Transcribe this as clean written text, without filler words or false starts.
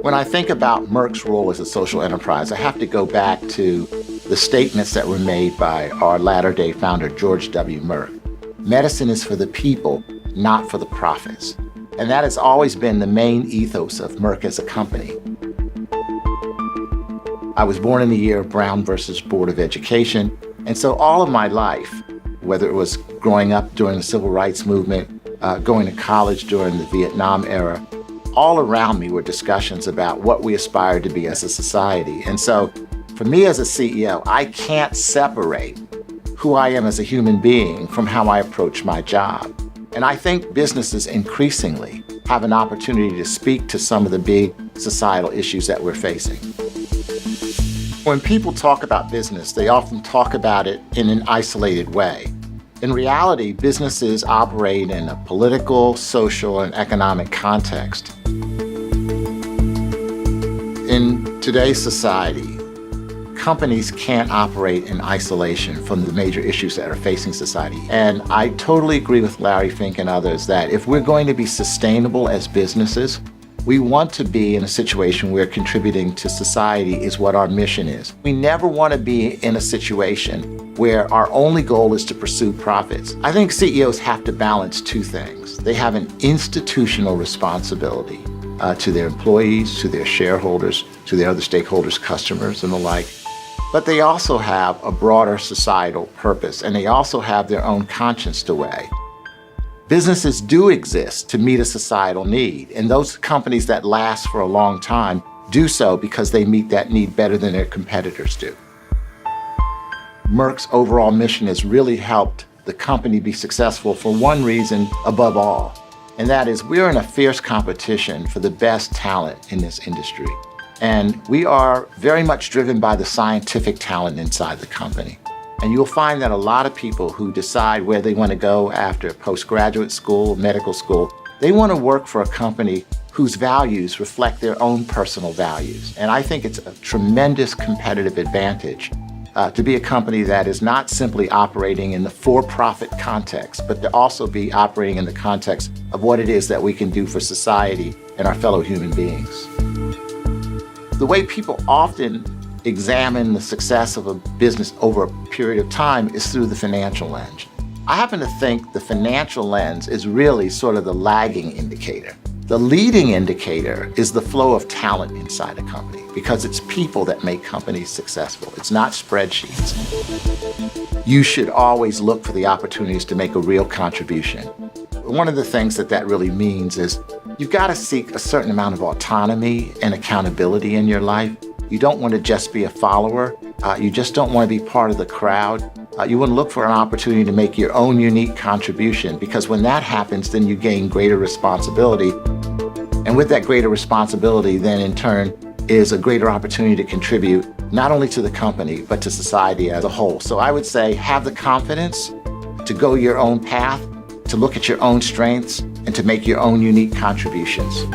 When I think about Merck's role as a social enterprise, I have to go back to the statements that were made by our latter-day founder, George W. Merck. Medicine is for the people, not for the profits. And that has always been the main ethos of Merck as a company. I was born in the year of Brown versus Board of Education, and so all of my life, whether it was growing up during the Civil Rights Movement, going to college during the Vietnam era, all around me were discussions about what we aspired to be as a society. And so for me as a CEO, I can't separate who I am as a human being from how I approach my job. And I think businesses increasingly have an opportunity to speak to some of the big societal issues that we're facing. When people talk about business, they often talk about it in an isolated way. In reality, businesses operate in a political, social, and economic context. In today's society, companies can't operate in isolation from the major issues that are facing society. And I totally agree with Larry Fink and others that if we're going to be sustainable as businesses, we want to be in a situation where contributing to society is what our mission is. We never want to be in a situation where our only goal is to pursue profits. I think CEOs have to balance two things. They have an institutional responsibility to their employees, to their shareholders, to their other stakeholders, customers, and the like. But they also have a broader societal purpose, and they also have their own conscience to weigh. Businesses do exist to meet a societal need, and those companies that last for a long time do so because they meet that need better than their competitors do. Merck's overall mission has really helped the company be successful for one reason above all, and that is we're in a fierce competition for the best talent in this industry. And we are very much driven by the scientific talent inside the company. And you'll find that a lot of people who decide where they want to go after postgraduate school, medical school, they want to work for a company whose values reflect their own personal values. And I think it's a tremendous competitive advantage to be a company that is not simply operating in the for-profit context, but to also be operating in the context of what it is that we can do for society and our fellow human beings. The way people often examine the success of a business over a period of time is through the financial lens. I happen to think the financial lens is really sort of the lagging indicator. The leading indicator is the flow of talent inside a company, because it's people that make companies successful. It's not spreadsheets. You should always look for the opportunities to make a real contribution. One of the things that really means is you've got to seek a certain amount of autonomy and accountability in your life. You don't want to just be a follower. You just don't want to be part of the crowd. You want to look for an opportunity to make your own unique contribution, because when that happens, then you gain greater responsibility. And with that greater responsibility, then in turn, is a greater opportunity to contribute not only to the company, but to society as a whole. So I would say have the confidence to go your own path, to look at your own strengths, and to make your own unique contributions.